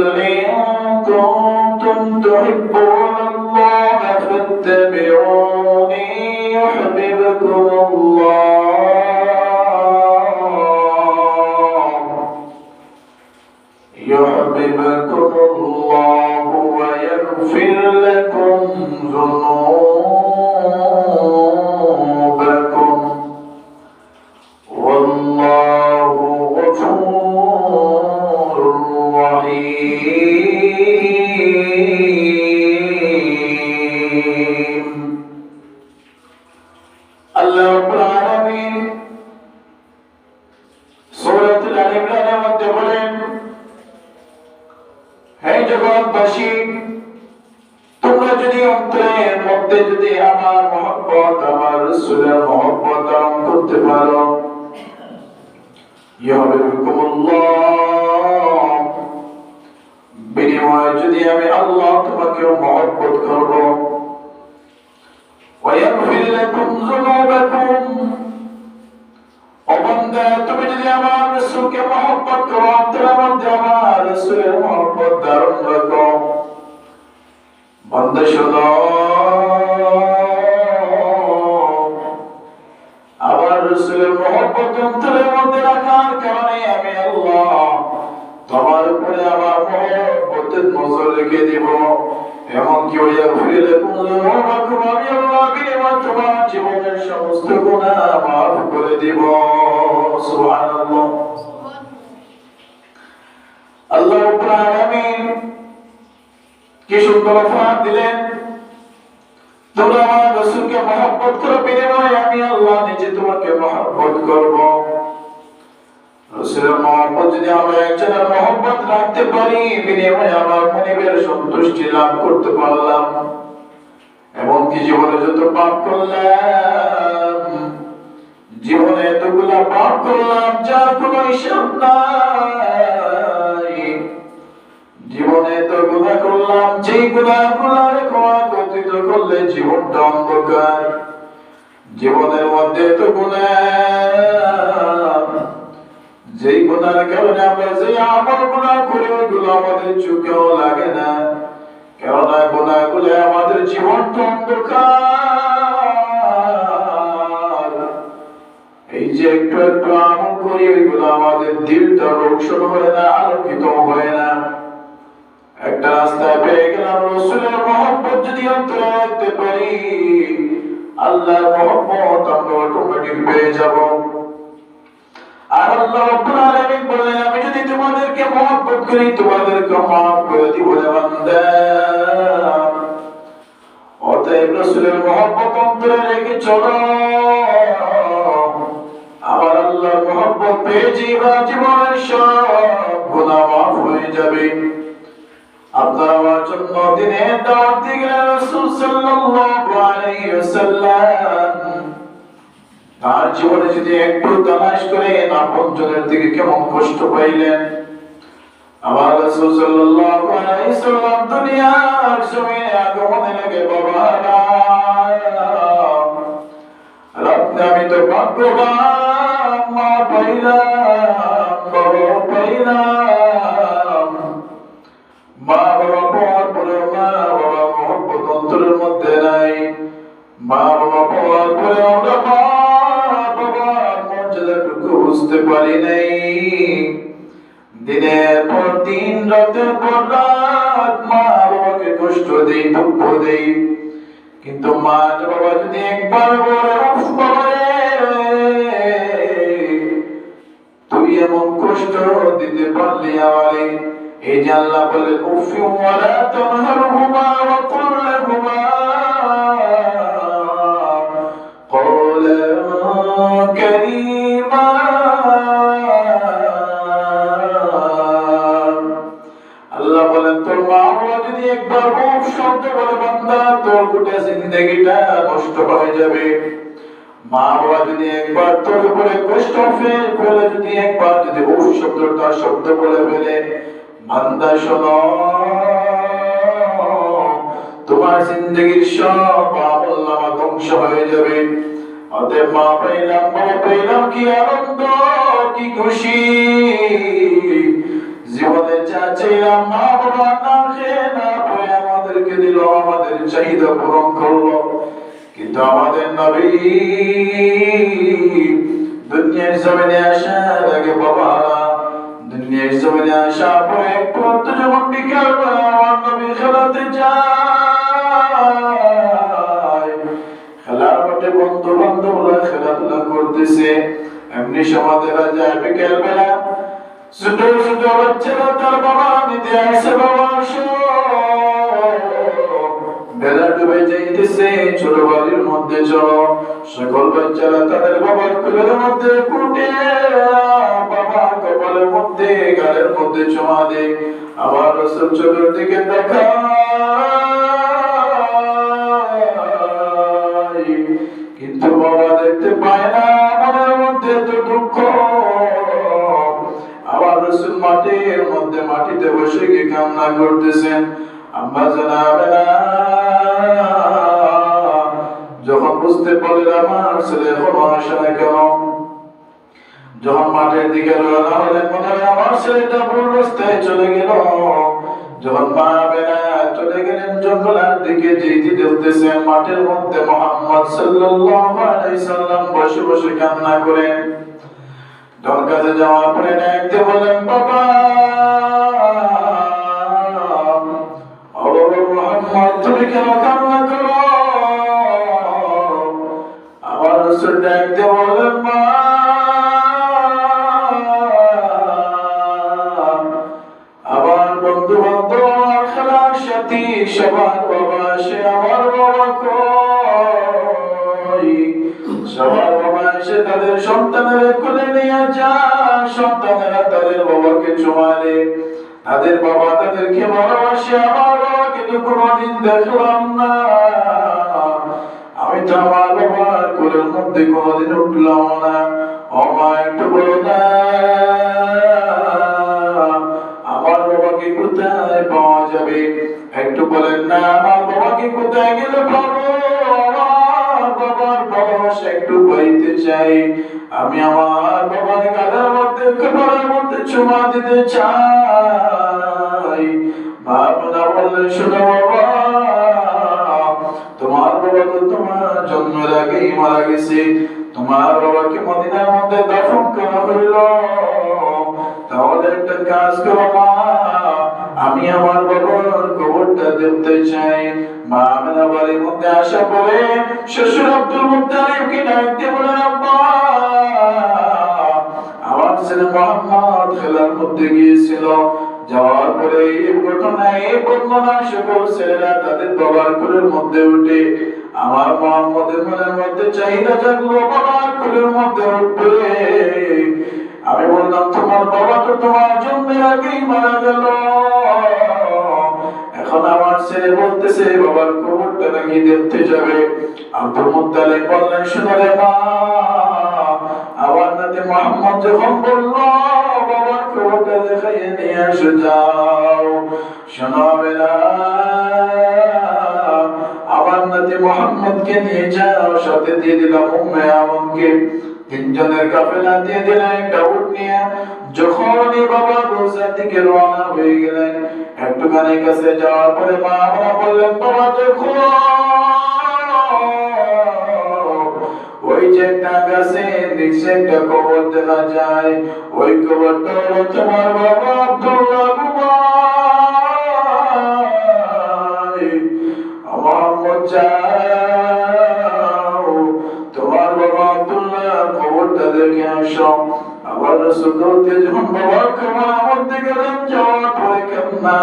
كنتم تحبون الله فاتبعوني يحببكم الله ويغفر لكم ذنوبكم والله غفور رحيم الله رب العالمين سورة الإمران মধ্যে বলেন হে জগৎবাসী তোমরা যদি অন্তরের মধ্যে যদি আমার মহব্বত আমার রাসূলের মহব্বত ধারণ করতে পারো ইউহিব্বুকুমুল্লাহ বিনিময়ে যদি আমি আল্লাহ তোমাকে মহব্বত করব ওয়ায়াগফির লাকুম যুনুবাকুম ও বান্দা তুমি যদি আমার রাসূলকে মহব্বত করো অন্তরের মধ্যে আমার রাসূলের মহব্বত ধারণ রাখো বান্দা শোনো আমার রাসূলের মহব্বত অন্তরের মধ্যে রাখার কারণে আমি আল্লাহ তোমার উপরে আমার মহব্বতের নজর রেখে দেব এমনকি ওয়াগফির লাকুম যুনুবাকুম আমি আল্লাহ বিনিময়ে তোমার জীবনের সমস্ত গুনাহ মাফ করে দেব সুবহানাল্লাহ আল্লাহ রাব্বুল আলামিন কি সুন্দর অফার দিলেন তোমরা আমার রাসূলকে মহব্বত করো বিনিময়ে আমি আল্লাহ নিজে তোমাকে মহব্বত করব রাসূলের মহব্বত যদি আমরা একজনের মহব্বত রাখতে পারি বিনিময়ে আমার মনিবের সন্তুষ্টি লাভ করতে পারলাম এমনকি জীবনে যত পাপ করলাম জীবনে এতগুলা পাপ করলাম যার কোনো হিসাব নাই জীবনে এত গুনাহ করলাম যেই গুনাহগুলোর ক্ষমা কর্তৃত্ব করলে জীবনটা অন্ধকার জীবনের মধ্যে এত গুনাহ যেই গুনার কারণে আমরা যে আমল গুনাহ করি ওইগুলো আমাদের চোখেও লাগে না কেননা গুনাহগুলো আমাদের জীবনটা অন্ধকার এই যে একটু একটু আমল করি ওইগুলো আমাদের দিলটা রোশন হয় না আলোকিত হয় না একটা রাস্তায় পেয়ে গেলাম রাসূলের মহব্বত যদি অন্তরে রাখতে পারি আল্লাহর মহব্বত আমরা অটোমেটিক পেয়ে যাব আর আল্লাহ রাব্বুল আলামিন বলেন আমি যদি তোমাদেরকে মহব্বত করি তোমাদেরকে মাফ করে দিব রে বান্দা অতএব রাসূলের মহব্বত অন্তরে রেখে চলো আমার আল্লাহর মহব্বত পেয়ে জীবনের সব গুনাহ মাফ হয়ে যাবে আপনারা আমার জন্য দিনে দাওয়াত দিলেন রাসূল সাল্লাল্লাহু আলাইহি ওয়াসাল্লাম তার জীবনে যদি একটু তালাশ করেন আপনজনের থেকে কেমন কষ্ট পাইলেন আমার রাসূল সাল্লাল্লাহু আলাইহি ওয়াসাল্লাম দুনিয়ার জমিনে আগমনের আগে বাবা রাতে আমি তো ভাগ্যবান মা পাইলাম বাবা পাইলাম মা বাবা পাওয়ার পরে মা বাবা মহব্বত অন্তরের মধ্যে নাই মা বাবা পাওয়ার পরে আমরা মা বাবার মর্যাদাটুকু বুঝতে পারি নাই দিনের পর দিন রাতের পর রাত মা বাবাকে কষ্ট দেই দুঃখ দেই কিন্তু মা বাবা যদি একবার বলে উফ বাবা তুই এমন কষ্ট দিতে পারলি আমারে এই যে আল্লাহ বলে উফি ওয়ালা তানহারহুমা ওয়া কুল লাহুমা কওলান কারীমা আল্লাহ বলেন তোর মা বাবা যদি একবার উফ শব্দ বলে বান্দা তোর গোটা জিন্দেগিটা নষ্ট হয়ে যাবে মা বাবা যদি একবার তোর উপরে কষ্ট ফেলে যদি একবার যদি উফ শব্দ বলে ফেলে বান্দা শোনো তোমার জিন্দেগির সব আমলনামা ধ্বংস হয়ে যাবে অতএব মা পাইলাম বাবা পাইলাম কি আনন্দ কি খুশি জীবনে যা চাইলাম মা বাবা না খেয়ে না পরে আমাদেরকে দিল, আমাদের চাহিদা পূরণ করলো। কিন্তু আমাদের নবী দুনিয়ার জমিনে আসার আগে বাবা, দুনিয়ার জমিনে আসার পরে একটু যখন বিকাল বেলা আমার নবী খেলাতে যায়, খেলার মাঠে বন্ধু বান্ধবরা খেলাধুলা করতেছে, এমনি সময় দেখা যায় বিকেল বেলা ছোট ছোট বাচ্চারা তার বাবা নিতে আসে, বাবা বেলা ডুবে যাইতেছে, ছোট বাড়ির মধ্যে চলো। সকল বাচ্চারা তাদের বাবার কোলের মধ্যে ফুটে বাবার কপালের মধ্যে গালের মধ্যে চুমা দেয়। আবার রাসূল চোখের দিকে তাকায়, কিন্তু বাবা দেখতে পায় না, মনের মধ্যে তো দুঃখ। আবার রাসূল মাটির মধ্যে মাটিতে বসে গিয়ে কান্না করতেছেন। আম্মা জানাবেন যখন বুঝতে পারলেন আমার ছেলে এখনো আসে না কেন, যখন মাঠের দিকে রওনা হলেন, মনে হয় আমার ছেলেটা ভুল রাস্তায় চলে গেল। যখন মা বেনা চলে গেলেন জঙ্গলের দিকে, যেতে দেখতেছেন মাঠের মধ্যে মুহাম্মদ সাল্লাল্লাহু আলাইহি সাল্লাম বসে বসে কান্না করেন। যখন কাছে যাওয়ার পরে দেখতে বলেন, বাবা মুহাম্মদ তুমি কেন কান্না করো? আমার রাসূল দেখতে বলেন, মা আমার বন্ধু বান্ধব আমার খেলার সাথী সবার বাবা, সে আমার বাবা কই? সবার বাবা এসে তাদের সন্তানের কোলে নিয়ে যায়, সন্তানেরা তাদের বাবাকে চুমা দেয়, তাদের বাবা তাদেরকে ভালোবাসে। আমার বাবাকে তো কোনোদিন দেখলাম না, আমি তো আমার বাবার কোলের মধ্যে কোনোদিন উঠলাম না। ও মা একটু বলো না, আমার বাবাকে কোথায় পাওয়া যাবে? একটু বলেন না, আমার বাবাকে কোথায় গেলে পাবো? আমার বাবার ভালোবাসা একটু পাইতে চাই, আমি আমার বাবার গালের মধ্যে কপালের মধ্যে চুমা দিতে চাই। বাবা বললেন, শোনো বাবা, তোমার বাবা তো তোমার জন্মের আগেই মারা গেছে, তোমার বাবাকে মদিনার মধ্যে দাফন করা হইল। তাহলে একটা কাজ করো মা, আমি আমার বাবার কবরটা দেখতে চাই। মা আমেনা বাড়ির মধ্যে আসা পরে শ্বশুর আব্দুল মুত্তালিবকে ডাকতে বলেন, আব্বা আমার ছেলে মুহাম্মদ খেলার মধ্যে গিয়েছিল, যাওয়ার পরে এই ঘটনা এই বর্ণনা সকল ছেলেরা তাদের বাবার কোলের মধ্যে উঠে, আমার মুহাম্মদের মনের মধ্যে চাহিদা জাগলো বাবার কোলের মধ্যে উঠবে। আমি বললাম, তোমার বাবা তো তোমার জন্মের আগেই মারা গেল, এখন আমার ছেলে বলতেছে বাবার কবরটা নাকি দেখতে যাবে। আব্দুল মুত্তালিব বললেন, শোনো রে মা, আমার নাতি মুহাম্মদ যখন বলল বাবার কবরটা দেখাইয়ে নিয়ে আসো, যাও। শোনো বেলা, আমার নাতি মুহাম্মদকে নিয়ে যাও, সাথে দিয়ে দিলাম উম্মে আমনকে, তিনজনের কাফেলা দিয়ে দিলেন একটা উট নিয়ে। যখনই বাবা রোজার দিকে রওনা হয়ে গেলেন, একটুখানি কাছে যাওয়ার পরে মা আমরা বললেন, বাবা দেখো ওই যে একটা গাছে নিচে একটা কবর দেখা যায়, ওই কবরটা হলো তোমার বাবা আব্দুল্লাহ গুমাই। মুহাম্মদ যাও, তোমার বাবা আব্দুল্লাহ কবরটা দেখে আসো। আবার রাসূল দৌড়ে যখন বাবার কবরের মধ্যে গেলেন, যাওয়ার পরে কান্না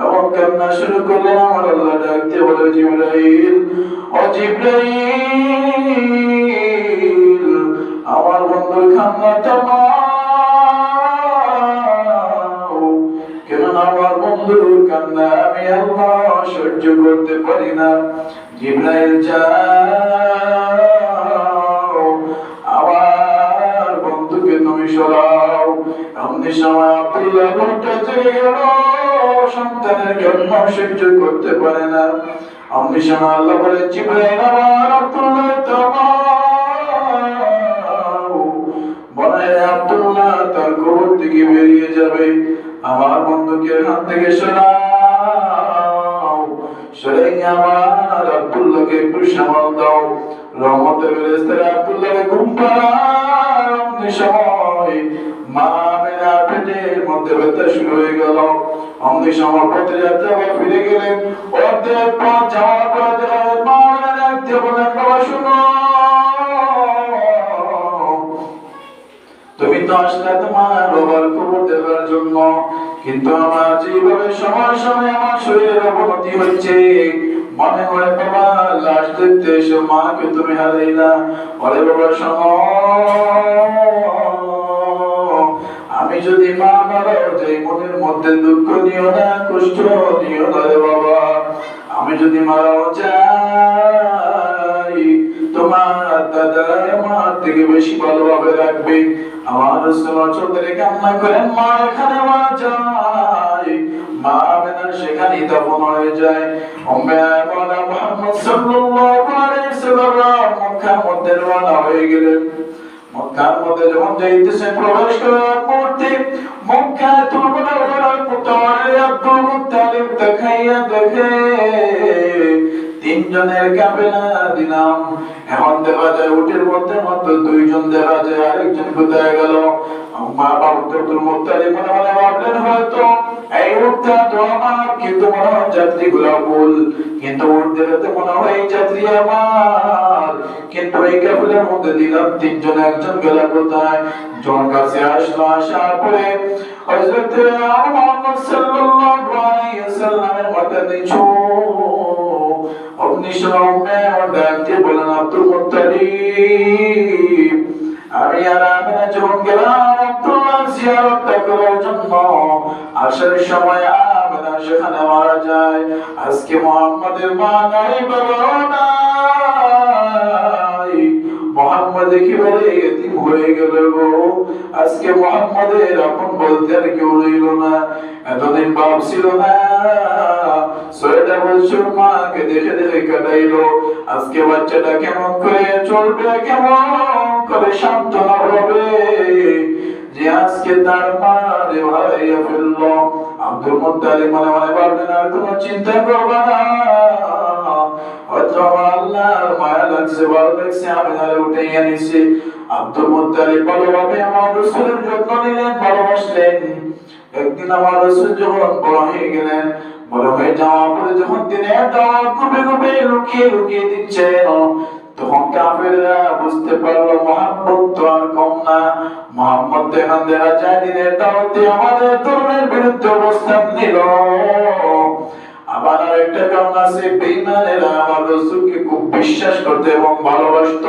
এমন কান্না শুরু করলেন, আমার আল্লাহ ডাকতে বলে, জিবরাইল, ও জিবরাইল, আমার বন্ধুর কান্না থামাও, কেননা আমার বন্ধুর কান্না আমি আল্লাহ সহ্য করতে পারি না। জিবরাইল যাও, আমার বন্ধুকে তুমি সরাও। এমনি সময় আব্দুল্লাহ ঘরটা জেগে গেল, সন্তানের জন্ম সহ্য করতে পারে না। এমনি সময় আল্লাহ বলে, জিবরাইল আমার আব্দুল্লাহ থামাও। বলে আব্দুল্লাহ তার কবর থেকে থেকে বেরিয়ে যাবে। আমার বন্ধুকে এখান থেকে সরাও, সরাই আমার আব্দুল্লাহকে একটু সামাল দাও। রহমতের ফেরেশতারা আব্দুল্লাহকে ঘুম পাড়ানোর সময় মা আমেনা পেটের মধ্যে ব্যথা শুরু হয়ে গেল। অমনি সময় পথে যাত্রা ফিরে গেলেন। অর্ধেক পথ যাওয়ার পর দেখলেন মা আমেনা ডাকতে বললেন, বাবা শুনো, তুমি তো আসলে তোমার বাবার খবর দেওয়ার জন্য, কিন্তু আমার যেভাবে সময় সময় আমার শরীরের অবনতি হচ্ছে, মনে হয় বাবা লাশ দেখতে এসে মাকে তুমি হারাইলা। বলে বাবা শোনো, আমি যদি মা মারাও যাই মনের মধ্যে দুঃখ নিও না, কষ্ট নিও না রে বাবা। আমি যদি মারাও যাই তোমার দাদা আমার থেকে বেশি ভালোভাবে রাখবে। আমার রাসূল চোখে কান্না করেন, মা এখানে মারা যায়। মা আমেনা সেখানেই দাফন হয়ে যায়। উম্মে আয়মনা মুহাম্মদ সাল্লাল্লাহু আলাইহি সাল্লাম মক্কার মধ্যে রওনা হয়ে গেলেন। মক্কার মধ্যে যখন যাইতেছেন, প্রবেশ করার মুহূর্তে মক্কায় তুলনার মুতাওয়ালি আব্দুল মুত্তালিব দেখাইয়া দেখে তিনজনের কাফেলা দিলাম। এখন দেখা যায় উটের মধ্যে মাত্র দুইজন দেখা যায়, আরেকজন কোথায় গেল? মা আব্দুল মুত্তালিব মনে মনে ভাবলেন হয়তো এই উটটা তো আমার, কিন্তু মনে হয় যাত্রীগুলা ভুল, কিন্তু উট দেখে মনে হয় এই যাত্রী আমার। কিন্তু এই কাফেলার মধ্যে দিলাম তিনজন, একজন গেল কোথায়? জন কাছে আসলো, আসার পরে হযরত মুহাম্মদ সাল্লাল্লাহু আলাইহি ওয়াসাল্লামের মাথা নিচু অগ্নিশমে ডাকতে বলেন, আব্দুল মুত্তালিব, আমি আর আমেনা যখন গেলাম আব্দুল্লাহ জিয়ারত করার জন্য, আসার সময় আমেনা সেখানে মারা যায়। আজকে মুহাম্মাদের মা নাই, বাবা নাই, মুহাম্মদ একেবারে এতিম হয়ে গেল গো। আজকে মুহাম্মাদের আপন বলতে আর কেউ রইল না। এতদিন বাপ ছিল না, ৬টা বছর মাকে দেখে দেখে কাটাইলো। আজকে বাচ্চাটা কেমন করে চলবে, কেমন করে সান্ত্বনা হবে যে আজকে তার মা রে হারাইয়া ফেললো। আব্দুল মুত্তালিব মনে মনে ভাবলেন, আর কোনো চিন্তা করবা না, হয়তো আমার আল্লাহর মায়া লাগছে, ভালো লাগছে, আমি নালে উঠাইয়া নিছি। আব্দুল মুত্তালিব ভালোভাবে আমার রাসূলের যত্ন নিলেন, ভালোবাসলেন। একদিন আমার রাসূল যখন বড় হয়ে গেলেন, বড় হয়ে যাওয়ার পরে যখন তিনি দাওয়াত গ্রুপে গ্রুপে লুকিয়ে লুকিয়ে দিচ্ছেন, তখন কাফেররা বুঝতে পারলো মুহাম্মদ তো আর কম না। মুহাম্মদ এখন দেখা যায় দিনের দাওয়াতে আমাদের ধর্মের বিরুদ্ধে অবস্থান নিল। আবার আরেকটা কারণ আছে, বেঈমানেরা আমার রাসূলকে খুব বিশ্বাস করতে এবং ভালোবাসত।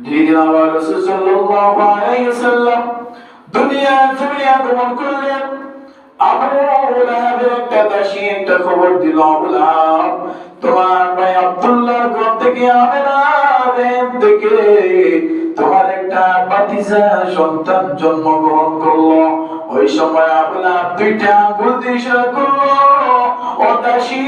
যেদিন আমার রাসূল সাল্লাল্লাহু আলাইহি ওয়াসাল্লাম দুনিয়া গমন করলেন, আবু লাহাবের একটা দাসী একটা খবর দিল, আবু লাহাব তোমার ভাই আব্দুল্লাহর ঘর থেকে আমেনার থেকে তোমার একটা ভাতিজা সন্তান জন্মগ্রহণ করলো। ওই সময় আবু লাহাব দুইটা আঙ্গুল দিয়ে ইশারা করলো, ও দাসী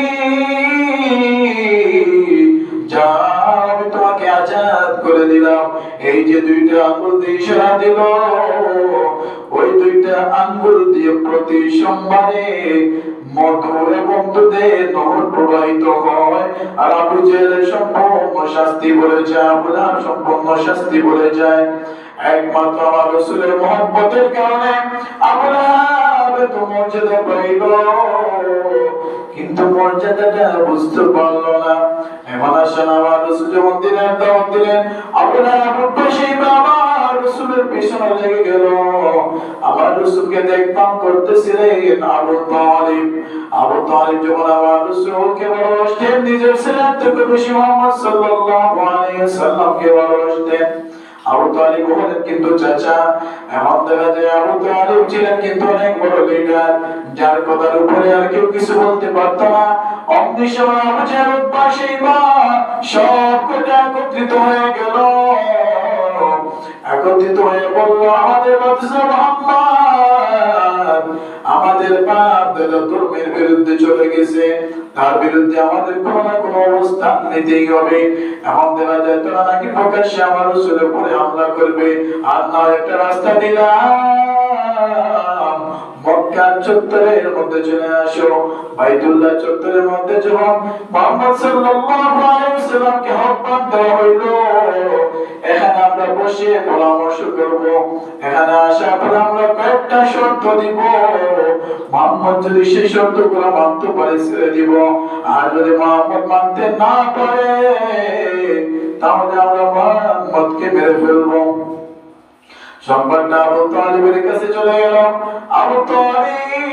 যাও, আমি তোমাকে আজাদ করে দিলাম। এই যে দুইটা আঙ্গুল দিয়ে ইশারা দিল, ওই দুইটা আঙ্গুল দিয়ে প্রতি সোমবারে মধুর এবং দুধের নহর প্রবাহিত হয়। আর আবু জেহেলের সম্পূর্ণ শাস্তি বলে যায়, আবু লাহাব সম্পূর্ণ শাস্তি বলে যায়। একমাত্র আমার রাসূলের মহব্বতের কারণে আবু লাহাব এত মর্যাদা পাইল, কিন্তু মর্যাদাটা বুঝতে পারলো না। এখন আসেন আমার রাসূল যখন দিনের দাওয়াত দিলেন, আবু লাহাব সেই বাবা রাসূলের পিছনে লেগে গেল। আমার রাসূলকে দেখতাম করতেছিলেন আবু তালিব। আবু তালিব যখন আমার রাসূলকে ভালোবাসতেন, নিজের ছেলের থেকে বেশি মুহাম্মদ সাল্লাল্লাহু আলাইহি ওয়াসাল্লামকে ভালোবাসতেন। আবু তালিব হলেন কিন্তু চাচা। এখন দেখা যায় আবু তালিব ছিলেন কিন্তু অনেক বড় লিডার, যার কথার উপরে আর কেউ কিছু বলতে পারত না। অমনি সময় আবু জাহেল পাশে বা সব কটা একত্রিত হয়ে গেল, একত্রিত হয়ে বলল, আমাদের বাদশা মুহাম্মদ আমাদের বাপ দাদা ধর্মের বিরুদ্ধে চলে গেছে, তার বিরুদ্ধে আমাদের কোনো না কোনো অবস্থান নিতেই হবে। এখন দেখা যায় তোরা নাকি প্রকাশ্যে আমার রাসূলের উপরে হামলা করবে, আর না একটা রাস্তা দিলাম মক্কা চত্বরের মধ্যে চলে আসো। বাইতুল্লাহ চত্বরের মধ্যে যখন মুহাম্মদ সাল্লাল্লাহু আলাইহি ওয়াসাল্লামকে আহ্বান দেওয়া হইলো, এখানে আমরা বসে পরামর্শ করব। এখানে আসার পর আমরা কয়েকটা শর্ত দিব, মুহাম্মদ যদি সেই শর্তগুলো মানতে পারে ছেড়ে দিব, আর যদি মুহাম্মদ মানতে না পারে তাহলে আমরা মুহাম্মদকে মেরে ফেলবো। সংবাদটা আবু তালিবের কাছে চলে গেল। আবু তালিব